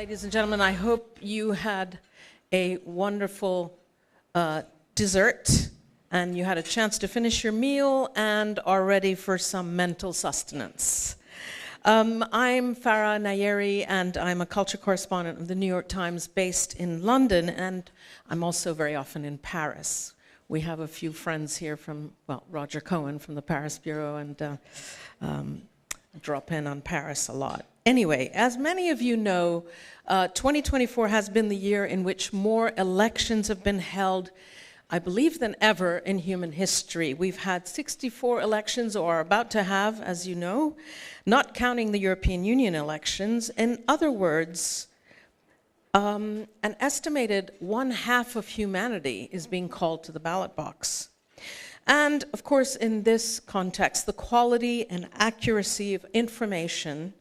ladies and gentlemen. I hope you had a wonderful dessert and you had a chance to finish your meal and are ready for some mental sustenance. I'm Farah Nayeri, and I'm a culture correspondent of the New York Times based in London, and I'm also very often in Paris. We have a few friends here from, well, Roger Cohen from the Paris Bureau, and drop in on Paris a lot. Anyway, as many of you know, 2024 has been the year in which more elections have been held, I believe, than ever in human history. We've had 64 elections, or are about to have, as you know, not counting the European Union elections. In other words, an estimated 1/2 of humanity is being called to the ballot box. And of course, in this context, the quality and accuracy of information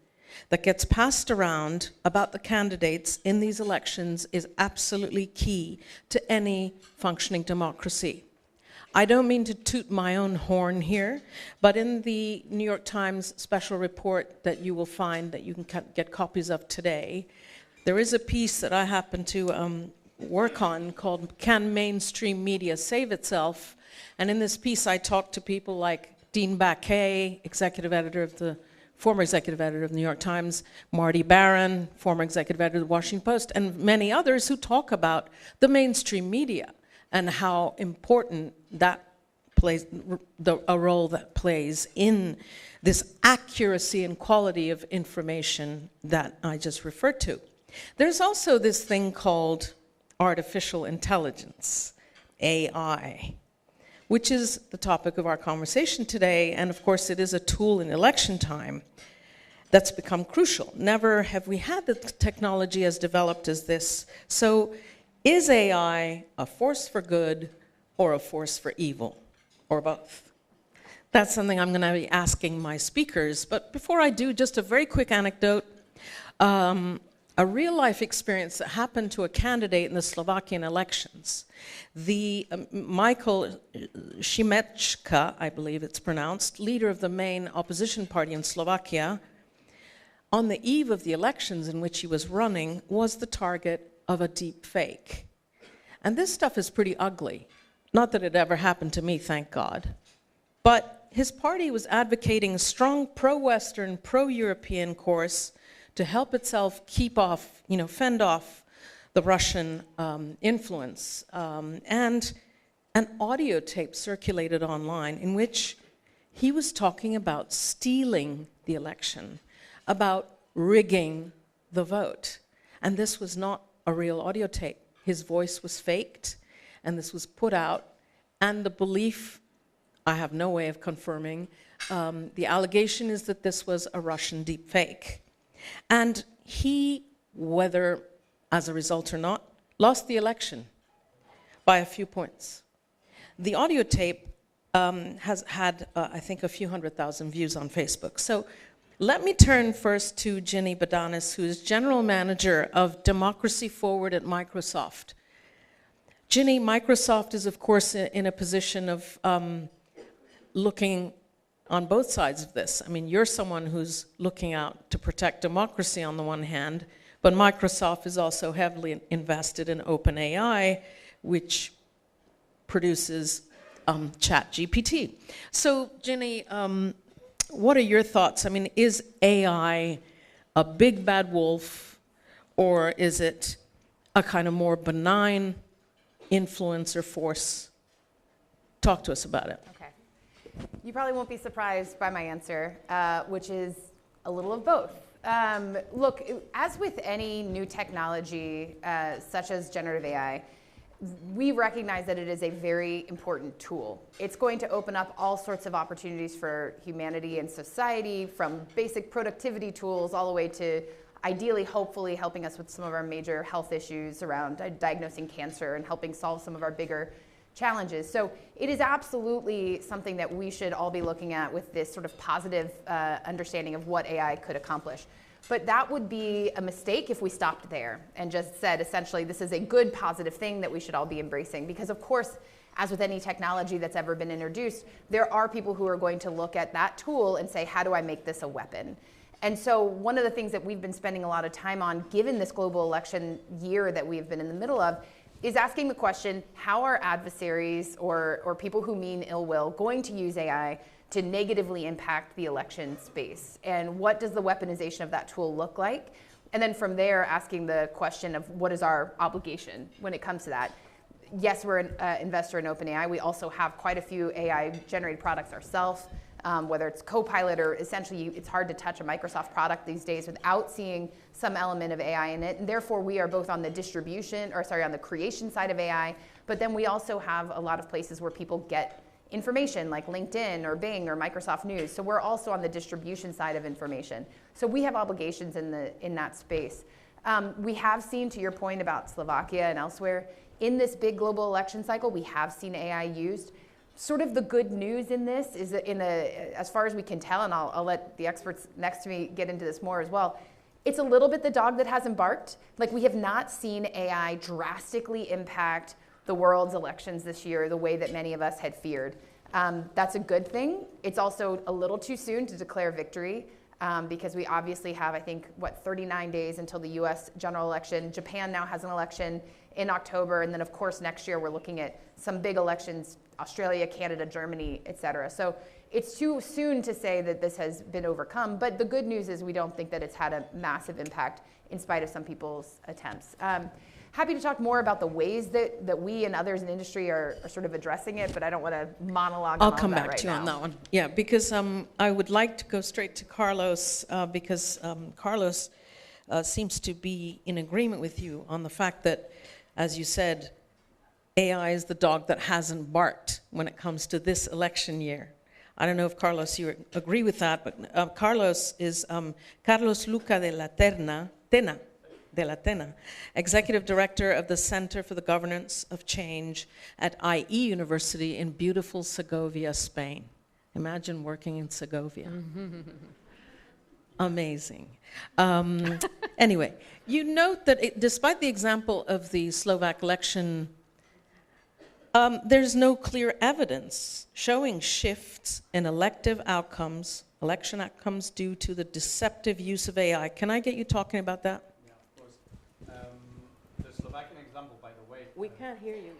that gets passed around about the candidates in these elections is absolutely key to any functioning democracy. I don't mean to toot my own horn here, but in the New York Times special report that you will find, that you can get copies of today, there is a piece that I happen to work on called "Can Mainstream Media Save Itself?" And in this piece, I talked to people like Dean Baquet, former executive editor of the New York Times, Marty Baron, former executive editor of the Washington Post, and many others who talk about the mainstream media and how important that plays, a role that plays in this accuracy and quality of information that I just referred to. There's also this thing called artificial intelligence, AI, which is the topic of our conversation today, and of course it is a tool in election time that's become crucial. Never have we had the technology as developed as this. So is AI a force for good or a force for evil, or both? That's something I'm gonna be asking my speakers, but before I do, just a very quick anecdote. A real-life experience that happened to a candidate in the Slovakian elections. The Michael Šimečka, I believe it's pronounced, leader of the main opposition party in Slovakia, on the eve of the elections in which he was running, was the target of a deep fake. And this stuff is pretty ugly. Not that it ever happened to me, thank God. But his party was advocating a strong pro-Western, pro-European course to help itself fend off the Russian influence. And an audio tape circulated online in which he was talking about stealing the election, about rigging the vote. And this was not a real audio tape. His voice was faked, and this was put out. And the belief, I have no way of confirming, the allegation is that this was a Russian deep fake. And he, whether as a result or not, lost the election by a few points. The audio tape has had, I think, a few 100,000 views on Facebook. So let me turn first to Ginny Badanes, who is General Manager of Democracy Forward at Microsoft. Ginny, Microsoft is, of course, in a position of looking on both sides of this. I mean, you're someone who's looking out to protect democracy on the one hand, but Microsoft is also heavily invested in OpenAI, which produces ChatGPT. So, Ginny, what are your thoughts? I mean, is AI a big bad wolf, or is it a kind of more benign influence or force? Talk to us about it. You probably won't be surprised by my answer, which is a little of both. Look, as with any new technology, such as generative AI, we recognize that it is a very important tool. It's going to open up all sorts of opportunities for humanity and society, from basic productivity tools all the way to, ideally, hopefully, helping us with some of our major health issues around diagnosing cancer and helping solve some of our bigger challenges. So it is absolutely something that we should all be looking at with this sort of positive understanding of what AI could accomplish. But that would be a mistake if we stopped there and just said, essentially, this is a good, positive thing that we should all be embracing. Because, of course, as with any technology that's ever been introduced, there are people who are going to look at that tool and say, how do I make this a weapon? And so one of the things that we've been spending a lot of time on, given this global election year that we've been in the middle of, is asking the question, how are adversaries or people who mean ill will going to use AI to negatively impact the election space? And what does the weaponization of that tool look like? And then from there, asking the question of what is our obligation when it comes to that? Yes, we're an investor in OpenAI. We also have quite a few AI-generated products ourselves, whether it's Copilot or essentially it's hard to touch a Microsoft product these days without seeing some element of AI in it. And therefore, we are both on the on the creation side of AI, but then we also have a lot of places where people get information like LinkedIn or Bing or Microsoft News. So we're also on the distribution side of information. So we have obligations in that space. We have seen, to your point about Slovakia and elsewhere, in this big global election cycle, we have seen AI used. Sort of the good news in this is that as far as we can tell, and I'll let the experts next to me get into this more as well, it's a little bit the dog that hasn't barked. Like, we have not seen AI drastically impact the world's elections this year the way that many of us had feared. That's a good thing. It's also a little too soon to declare victory because we obviously have, I think, 39 days until the US general election. Japan now has an election in October, and then of course next year we're looking at some big elections, Australia, Canada, Germany, et cetera. So it's too soon to say that this has been overcome, but the good news is we don't think that it's had a massive impact in spite of some people's attempts. Happy to talk more about the ways that we and others in the industry are sort of addressing it, but I don't want to monologue I'll on come all that back right to you now. on that one. Yeah, because I would like to go straight to Carlos because Carlos seems to be in agreement with you on the fact that, as you said, AI is the dog that hasn't barked when it comes to this election year. I don't know if, Carlos, you agree with that, but Carlos is Carlos Luca de la Tena, Executive Director of the Center for the Governance of Change at IE University in beautiful Segovia, Spain. Imagine working in Segovia. Amazing. Anyway, you note that despite the example of the Slovak election, there's no clear evidence showing shifts in election outcomes due to the deceptive use of AI. Can I get you talking about that? Yeah, of course. The Slovakian example, by the way. We can't hear you.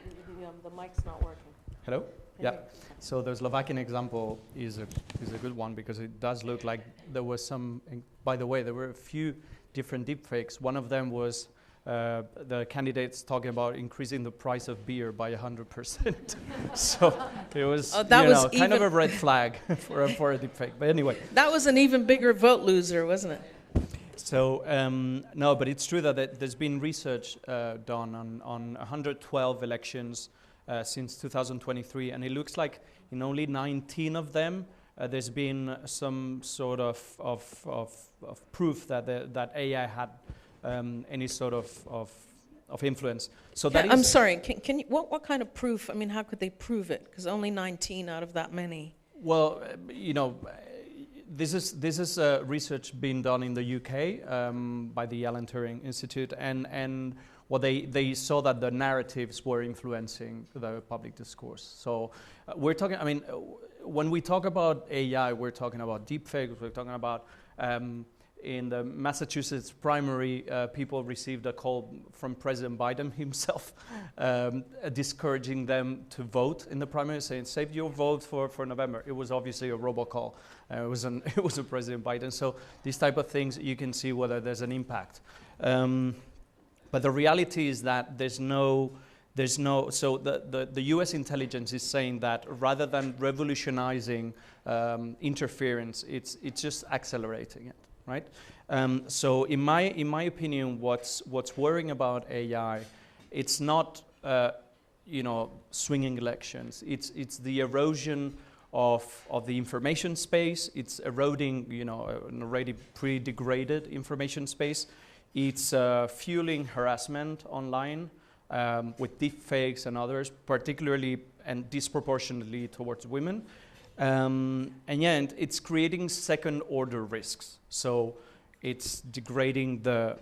The mic's not working. Hello? Yeah. So the Slovakian example is a good one because it does look like there was some. By the way, there were a few different deepfakes. One of them was the candidates talking about increasing the price of beer by 100%. So it was, kind of a red flag for a deepfake. But anyway. That was an even bigger vote loser, wasn't it? So no, but it's true that there's been research done on 112 elections since 2023, and it looks like in only 19 of them there's been some sort of proof that AI had any sort of influence. So that is. I'm sorry. Can you what kind of proof? I mean, how could they prove it? Because only 19 out of that many. Well, this is research being done in the UK by the Alan Turing Institute, and what they saw that the narratives were influencing the public discourse. So we're talking. I mean, when we talk about AI, we're talking about deepfakes. We're talking about. In the Massachusetts primary, people received a call from President Biden himself, discouraging them to vote in the primary, saying, save your vote for November. It was obviously a robocall. It was a President Biden. So these type of things, you can see whether there's an impact. But the reality is that there's no, so the US intelligence is saying that rather than revolutionizing interference, it's just accelerating it. Right. So in my opinion, what's worrying about AI, it's not swinging elections. It's the erosion of the information space. It's eroding an already pretty degraded information space. It's fueling harassment online with deepfakes and others, particularly and disproportionately towards women. And yet it's creating second-order risks. So it's degrading the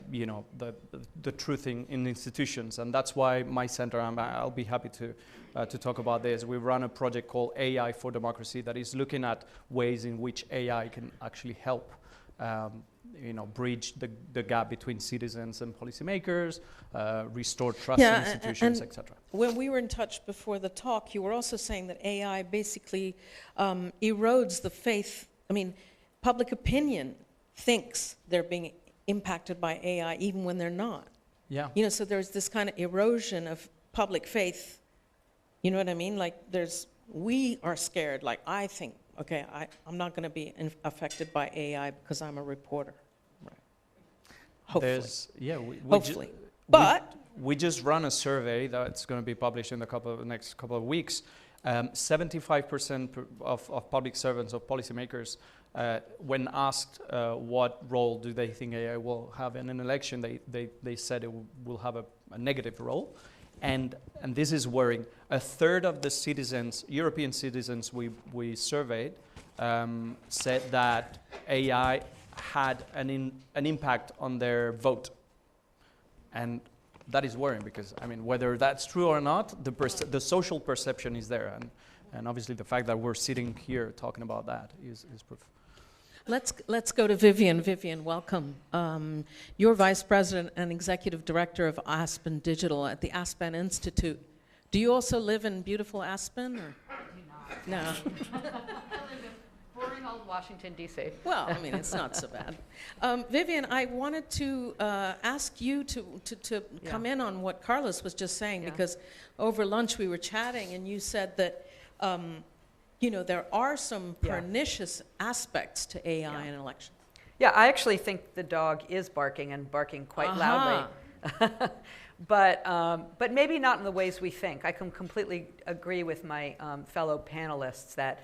truth in institutions, and that's why my center. I'll be happy to talk about this. We run a project called AI for Democracy that is looking at ways in which AI can actually help bridge the gap between citizens and policymakers, restore trust in institutions, etc. When we were in touch before the talk, you were also saying that AI basically erodes the faith. I mean, public opinion thinks they're being impacted by AI even when they're not. Yeah. So there's this kind of erosion of public faith. You know what I mean? Like we are scared. Like I think, okay, I'm not going to be affected by AI because I'm a reporter. Right. Hopefully. Hopefully. But we just run a survey that's going to be published in the next couple of weeks. 75% of public servants, of policymakers, when asked what role do they think AI will have in an election, they said it will have a negative role. And this is worrying. A third of the citizens, European citizens we surveyed, said that AI had an impact on their vote. And that is worrying because, I mean, whether that's true or not, the social perception is there. And obviously the fact that we're sitting here talking about that is proof. Let's go to Vivian. Vivian, welcome. You're Vice President and Executive Director of Aspen Digital at the Aspen Institute. Do you also live in beautiful Aspen? Or? I do not. No. I live in boring old Washington, D.C. Well, I mean, it's not so bad. Vivian, I wanted to ask you to come in on what Carlos was just saying, because over lunch we were chatting and you said that there are some pernicious aspects to AI in an election. Yeah, I actually think the dog is barking and barking quite loudly. But maybe not in the ways we think. I can completely agree with my fellow panelists that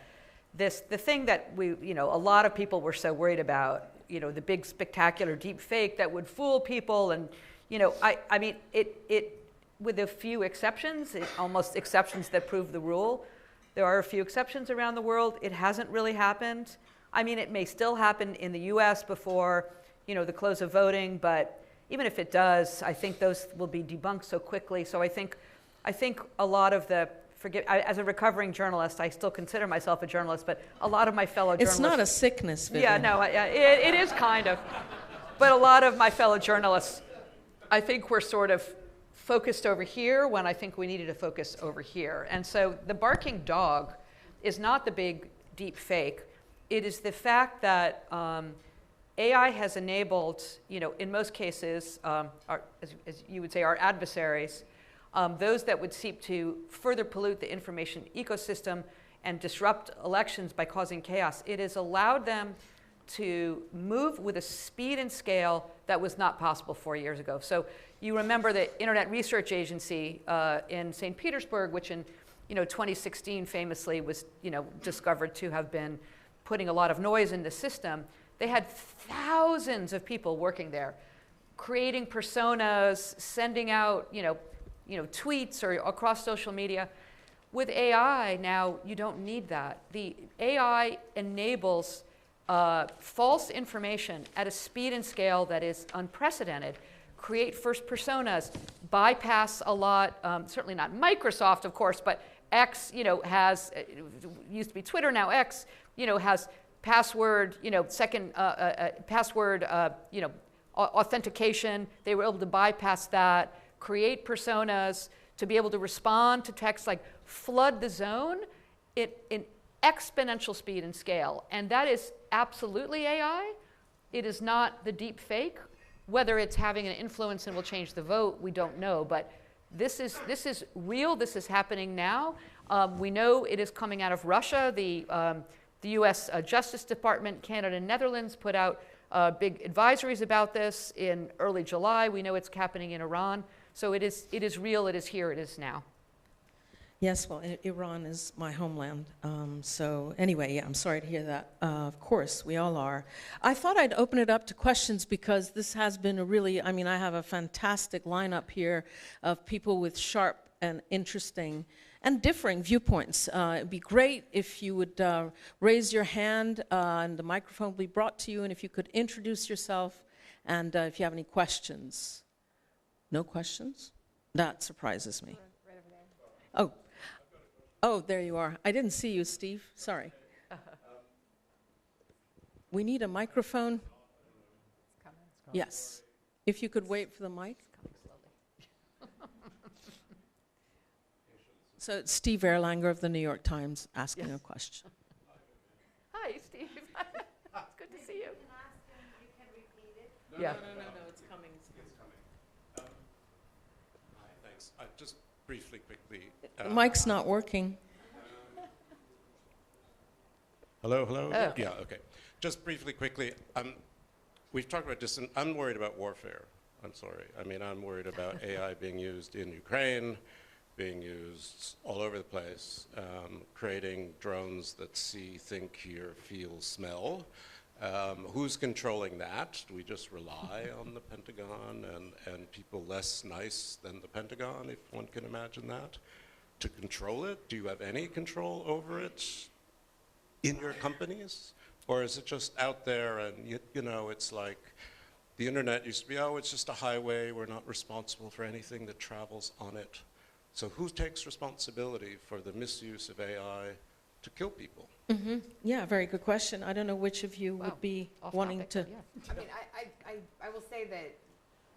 the thing that a lot of people were so worried about, the big spectacular deep fake that would fool people, and I mean it with a few exceptions, almost exceptions that prove the rule. There are a few exceptions around the world. It hasn't really happened. I mean, it may still happen in the U.S. before, the close of voting, but even if it does, I think those will be debunked so quickly. So I think a lot of as a recovering journalist, I still consider myself a journalist, but a lot of my fellow journalists... It's not a sickness, Vivian. Yeah, no, it is kind of. But a lot of my fellow journalists, I think we're sort of focused over here when I think we needed to focus over here. And so the barking dog is not the big deep fake. It is the fact that AI has enabled, in most cases, as you would say, our adversaries, those that would seek to further pollute the information ecosystem and disrupt elections by causing chaos. It has allowed them to move with a speed and scale that was not possible 4 years ago. So you remember the Internet Research Agency in St. Petersburg, which in 2016 famously was discovered to have been putting a lot of noise in the system. They had thousands of people working there, creating personas, sending out tweets or across social media. With AI now, you don't need that. The AI enables false information at a speed and scale that is unprecedented. Create first personas, bypass a lot, certainly not Microsoft, of course, but X, has, used to be Twitter, now X, has password, password, authentication. They were able to bypass that, create personas to be able to respond to text, like flood the zone in exponential speed and scale. And that is absolutely AI. It is not the deep fake. Whether it's having an influence and will change the vote, we don't know. But this is real. This is happening now. We know it is coming out of Russia. The U.S. Justice Department, Canada, and Netherlands put out big advisories about this in early July. We know it's happening in Iran. So it is real. It is here. It is now. Yes, well, Iran is my homeland. So anyway, yeah, I'm sorry to hear that. Of course, we all are. I thought I'd open it up to questions because this has been I have a fantastic lineup here of people with sharp and interesting and differing viewpoints. It'd be great if you would raise your hand and the microphone will be brought to you, and if you could introduce yourself and if you have any questions. No questions? That surprises me. Right over there. Oh, there you are. I didn't see you, Steve. Sorry. We need a microphone. Yes. If you could wait for the mic. Coming slowly. So it's Steve Erlanger of the New York Times asking a question. Hi, Steve. It's good to see you. No, Yeah. no, it's coming. Hi, thanks. Just briefly, quickly. The mic's not working. Hello, hello? Oh. Yeah, okay. Just briefly, quickly, we've talked about I'm worried about warfare. I'm sorry. I mean, I'm worried about AI being used in Ukraine, being used all over the place, creating drones that see, think, hear, feel, smell. Who's controlling that? Do we just rely on the Pentagon and people less nice than the Pentagon, if one can imagine that, to control it? Do you have any control over it in your companies? Or is it just out there and, you know, it's like the internet used to be, oh, it's just a highway, we're not responsible for anything that travels on it. So who takes responsibility for the misuse of AI to kill people? Mm-hmm. Yeah, very good question. I don't know which of you Wow. would be Off wanting topic, to. yeah. I mean, I will say that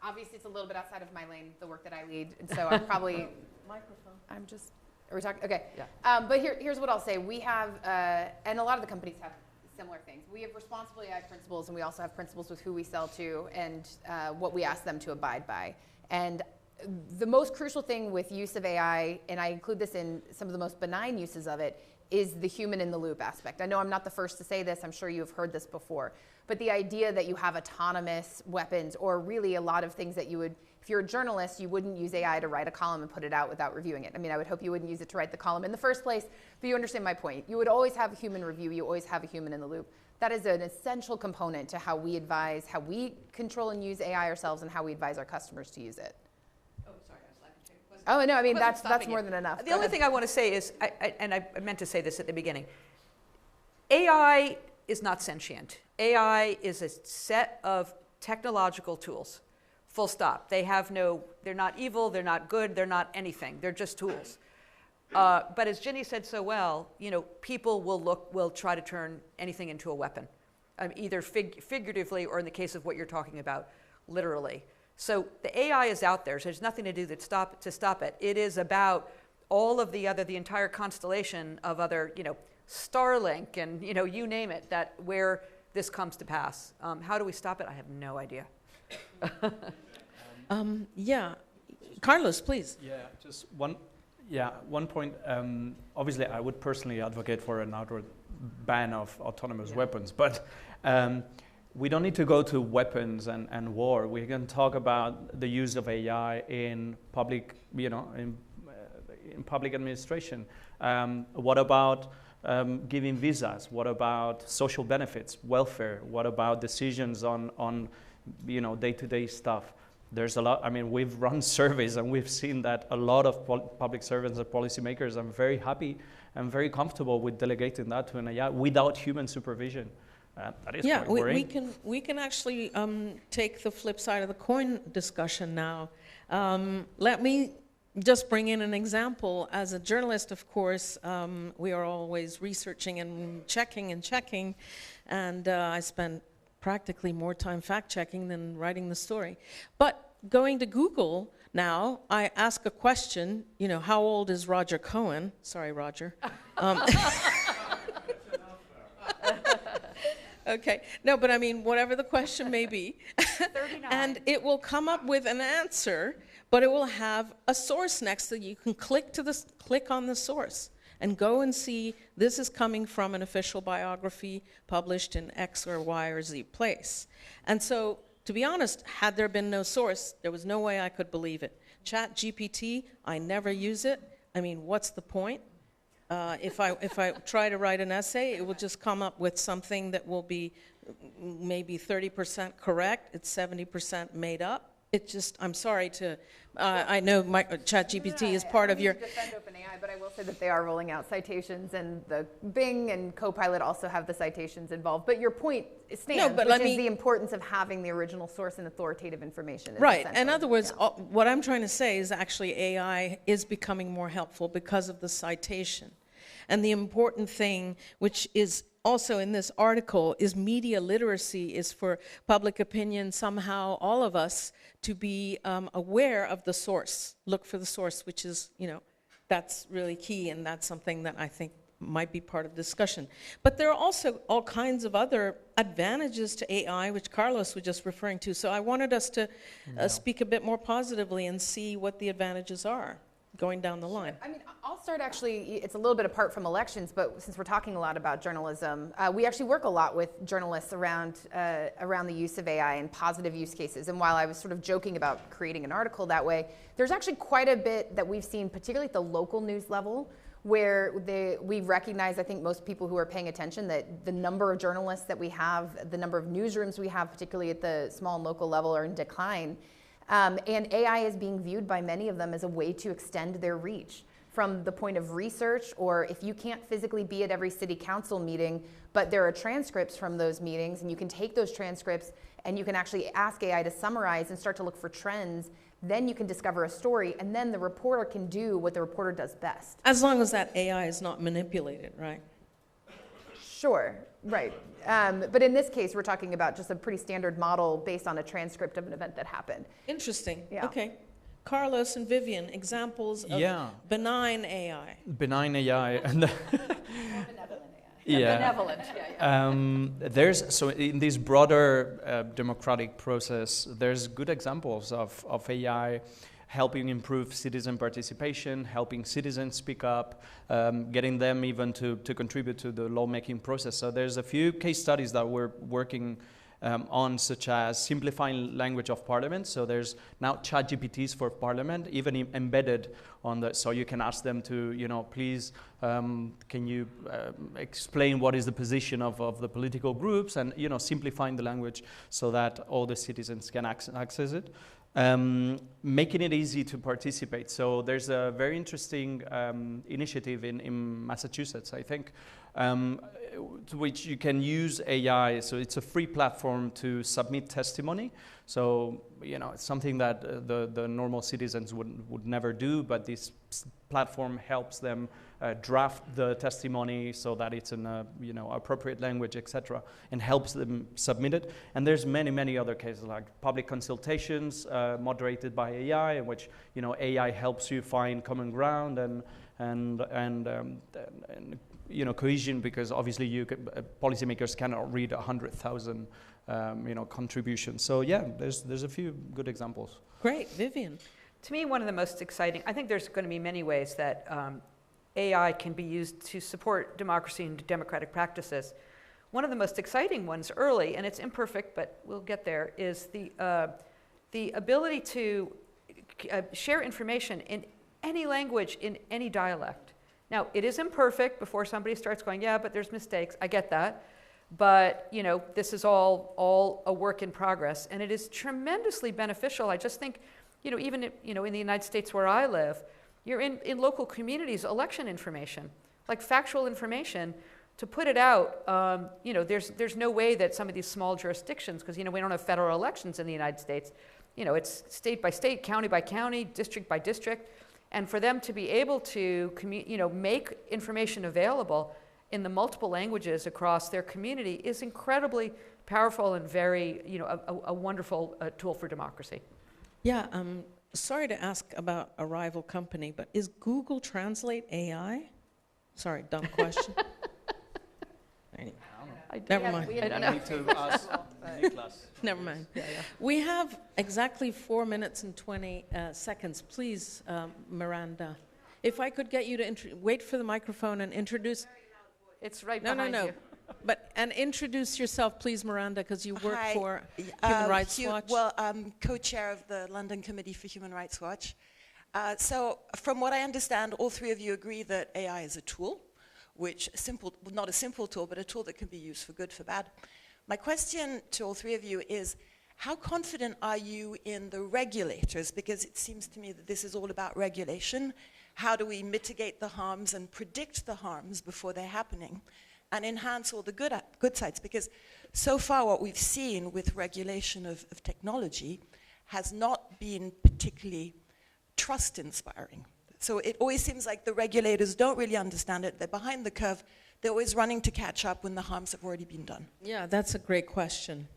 obviously it's a little bit outside of my lane, the work that I lead, and so I'm probably, I'm just, are we talking? Okay. Yeah. But here's what I'll say. We have, and a lot of the companies have similar things. We have responsible AI principles, and we also have principles with who we sell to and what we ask them to abide by. And the most crucial thing with use of AI, and I include this in some of the most benign uses of it, is the human in the loop aspect. I know I'm not the first to say this, I'm sure you've heard this before, but the idea that you have autonomous weapons, or really a lot of things that you would, if you're a journalist, you wouldn't use AI to write a column and put it out without reviewing it. I mean, I would hope you wouldn't use it to write the column in the first place, but you understand my point. You would always have a human review, you always have a human in the loop. That is an essential component to how we advise, how we control and use AI ourselves, and how we advise our customers to use it. Oh, sorry, I was laughing too. Oh, no, I mean, Wasn't that's stopping more you. than enough. The Go only ahead. thing I want to say is, and I meant to say this at the beginning, AI is not sentient. AI is a set of technological tools, full stop. They're not evil, they're not good, they're not anything. They're just tools. But as Ginny said so well, you know, people will try to turn anything into a weapon, either figuratively or in the case of what you're talking about, literally. So the AI is out there, so there's nothing to do to stop it. It is about all of the entire constellation of other, you know, Starlink and, you know, you name it, that where this comes to pass. How do we stop it? I have no idea. Yeah. Carlos, please. Yeah, just one point. Obviously, I would personally advocate for an outright ban of autonomous weapons, but we don't need to go to weapons and war. We can talk about the use of AI in public, you know, in public administration. What about giving visas? What about social benefits, welfare? What about decisions on you know, day-to-day stuff? There's a lot. I mean, we've run surveys and we've seen that a lot of public servants and policymakers are very happy and very comfortable with delegating that to an AI without human supervision. That is quite worrying. we can actually take the flip side of the coin discussion now. Let me just bring in an example. As a journalist, of course, we are always researching and checking, and I spend practically more time fact-checking than writing the story. But going to Google now, I ask a question, you know, how old is Roger Cohen? Sorry, Roger. Okay, no, but I mean, whatever the question may be. 39. And it will come up with an answer, but it will have a source next that you can click on the source and go and see this is coming from an official biography published in X or Y or Z place. And so, to be honest, had there been no source, there was no way I could believe it. ChatGPT, I never use it. I mean, what's the point? If I try to write an essay, it will just come up with something that will be maybe 30% correct. It's 70% made up. It just, I'm sorry to, I know ChatGPT is part of your... I don't mean to defend OpenAI, but I will say that they are rolling out citations, and the Bing and Copilot also have the citations involved. But your point stands, which is the importance of having the original source and authoritative information. Right. In other words, what I'm trying to say is actually AI is becoming more helpful because of the citation. And the important thing, which is also in this article, is media literacy, is for public opinion, somehow all of us, to be aware of the source. Look for the source, which is, that's really key, and that's something that I think might be part of discussion. But there are also all kinds of other advantages to AI, which Carlos was just referring to. So I wanted us to speak a bit more positively and see what the advantages are going down the line. I mean, I'll start actually, it's a little bit apart from elections, but since we're talking a lot about journalism, we actually work a lot with journalists around the use of AI and positive use cases. And while I was sort of joking about creating an article that way, there's actually quite a bit that we've seen, particularly at the local news level, where we recognize, I think most people who are paying attention, that the number of journalists that we have, the number of newsrooms we have, particularly at the small and local level, are in decline. And AI is being viewed by many of them as a way to extend their reach from the point of research, or if you can't physically be at every city council meeting, but there are transcripts from those meetings, and you can take those transcripts and you can actually ask AI to summarize and start to look for trends. Then you can discover a story, and then the reporter can do what the reporter does best. As long as that AI is not manipulated, right? Sure, right. But in this case, we're talking about just a pretty standard model based on a transcript of an event that happened. Interesting. Yeah. Okay. Carlos and Vivian, examples of benign AI. Benign AI. And Benevolent, so in this broader democratic process, there's good examples of AI helping improve citizen participation, helping citizens speak up, getting them even to contribute to the lawmaking process. So there's a few case studies that we're working on, such as simplifying language of parliament. So there's now ChatGPTs for parliament, even embedded on the, so you can ask them to, please, can you explain what is the position of the political groups, and, simplifying the language so that all the citizens can access it. Making it easy to participate. So there's a very interesting initiative in Massachusetts, I think, to which you can use AI. So it's a free platform to submit testimony. So, it's something that the normal citizens would never do, but this platform helps them draft the testimony so that it's in appropriate language, etc., and helps them submit it. And there's many other cases, like public consultations moderated by AI, in which AI helps you find common ground and cohesion, because obviously policymakers cannot read 100,000 contributions. So there's a few good examples. Great, Vivian. To me, one of the most exciting, I think there's going to be many ways that AI can be used to support democracy and democratic practices. One of the most exciting ones early, and it's imperfect, but we'll get there, is the ability to share information in any language, in any dialect. Now, it is imperfect before somebody starts going, yeah, but there's mistakes. I get that. But, this is all a work in progress. And it is tremendously beneficial. I just think, even, in the United States where I live, you're in local communities, election information, like factual information, to put it out, there's no way that some of these small jurisdictions, because, we don't have federal elections in the United States, it's state by state, county by county, district by district. And for them to be able to make information available in the multiple languages across their community is incredibly powerful and very, a wonderful tool for democracy. Yeah, sorry to ask about a rival company, but is Google Translate AI? Sorry, dumb question. Never mind. I don't know. Need to ask Niklas. Never mind. We have exactly 4 minutes and 20 seconds. Please, Miranda, if I could get you to wait for the microphone and introduce. It's right behind you. And introduce yourself, please, Miranda, because you work for Human Rights Watch. Well, I'm co-chair of the London Committee for Human Rights Watch. So from what I understand, all three of you agree that AI is a tool, not a simple tool, but a tool that can be used for good, for bad. My question to all three of you is, how confident are you in the regulators? Because it seems to me that this is all about regulation. How do we mitigate the harms and predict the harms before they're happening and enhance all the good sides? Because so far what we've seen with regulation of technology has not been particularly trust-inspiring. So it always seems like the regulators don't really understand it. They're behind the curve. They're always running to catch up when the harms have already been done. Yeah, that's a great question.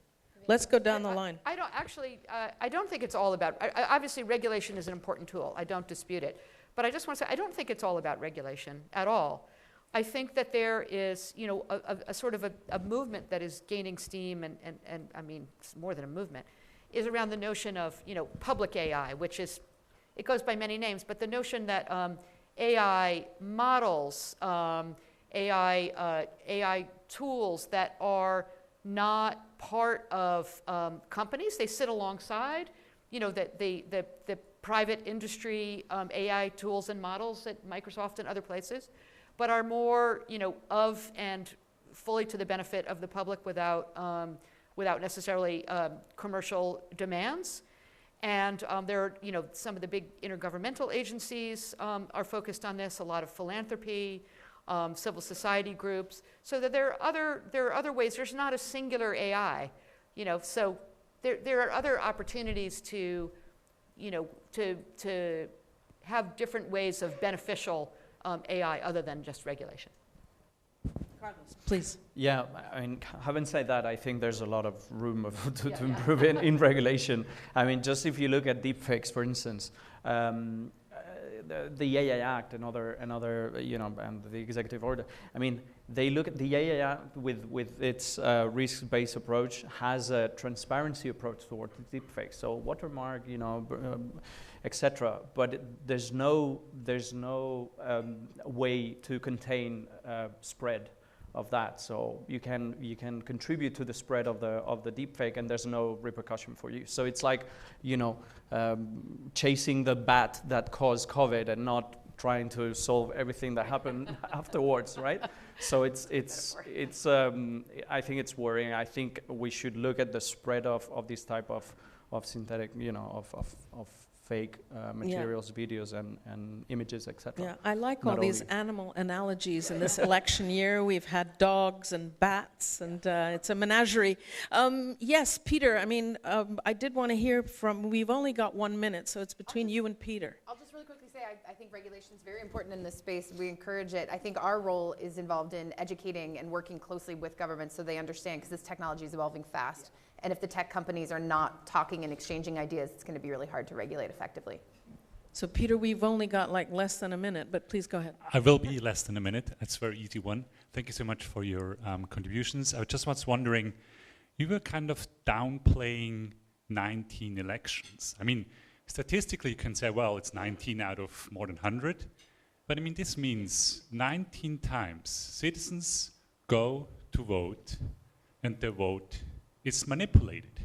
Let's go down the line. I don't actually, I don't think it's all about, obviously regulation is an important tool. I don't dispute it. But I just want to say, I don't think it's all about regulation at all. I think that there is, you know, a sort of a movement that is gaining steam, and I mean, it's more than a movement, is around the notion of, you know, public AI, which is, it goes by many names, but the notion that AI models, AI tools that are not part of companies, they sit alongside, you know, the private industry AI tools and models at Microsoft and other places, but are more, you know, of and fully to the benefit of the public without necessarily commercial demands. And there are, you know, some of the big intergovernmental agencies are focused on this, a lot of philanthropy, civil society groups, so that there are other ways. There's not a singular AI, you know, so there are other opportunities to, you know, to have different ways of beneficial AI other than just regulation. Carlos, please. Yeah, I mean, having said that, I think there's a lot of room to improve in regulation. I mean, just if you look at deepfakes, for instance, the AI Act and other, you know, and the executive order. I mean, they look at the AI Act with its risk-based approach has a transparency approach toward deepfakes. So watermark, you know, etc. But there's no way to contain spread of that. So you can contribute to the spread of the deepfake, and there's no repercussion for you. So it's like, you know, chasing the bat that caused COVID and not trying to solve everything that happened afterwards, right? So it's I think it's worrying. I think we should look at the spread of this type of synthetic, you know, of fake materials, videos, and images, etc. Yeah, I like all these animal analogies in this election year. We've had dogs and bats, and it's a menagerie. Yes, Peter, I mean, I did want to hear from, we've only got 1 minute, so it's between you and Peter. I'll just really quickly say I think regulation is very important in this space. We encourage it. I think our role is involved in educating and working closely with governments so they understand, because this technology is evolving fast. And if the tech companies are not talking and exchanging ideas, it's going to be really hard to regulate effectively. So Peter, we've only got like less than a minute, but please go ahead. I will be less than a minute. That's a very easy one. Thank you so much for your contributions. I just was wondering, you were kind of downplaying 19 elections. I mean, statistically you can say, well, it's 19 out of more than 100. But I mean, this means 19 times citizens go to vote and their vote is manipulated.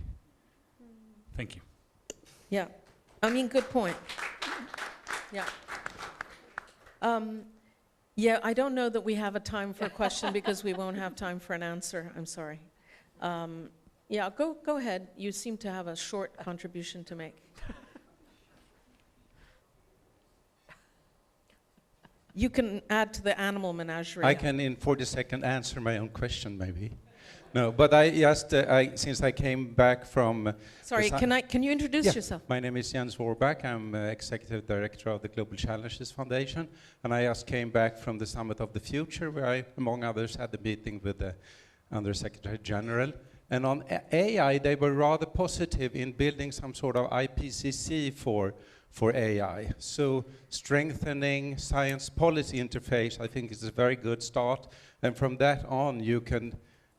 Thank you. Yeah, I mean, good point. Yeah. Yeah, I don't know that we have a time for a question because we won't have time for an answer. I'm sorry. Yeah, go ahead. You seem to have a short contribution to make. You can add to the animal menagerie. I can, in 40 seconds, answer my own question, maybe. No, but I just, since I came back from... Sorry, can you introduce yourself? My name is Jens Warback. I'm Executive Director of the Global Challenges Foundation. And I just came back from the Summit of the Future, where I, among others, had a meeting with the Undersecretary General. And on AI, they were rather positive in building some sort of IPCC for AI. So strengthening science policy interface, I think, is a very good start. And from that on, you can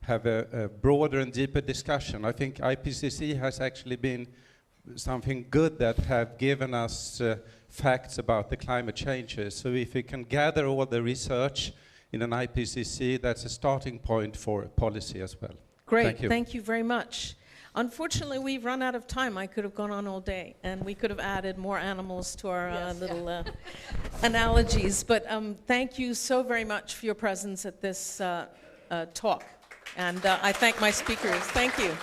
have a broader and deeper discussion. I think IPCC has actually been something good that have given us facts about the climate changes. So if we can gather all the research in an IPCC, that's a starting point for policy as well. Great, thank you very much. Unfortunately, we've run out of time. I could have gone on all day, and we could have added more animals to our little analogies. But thank you so very much for your presence at this talk. And I thank my speakers. Thank you.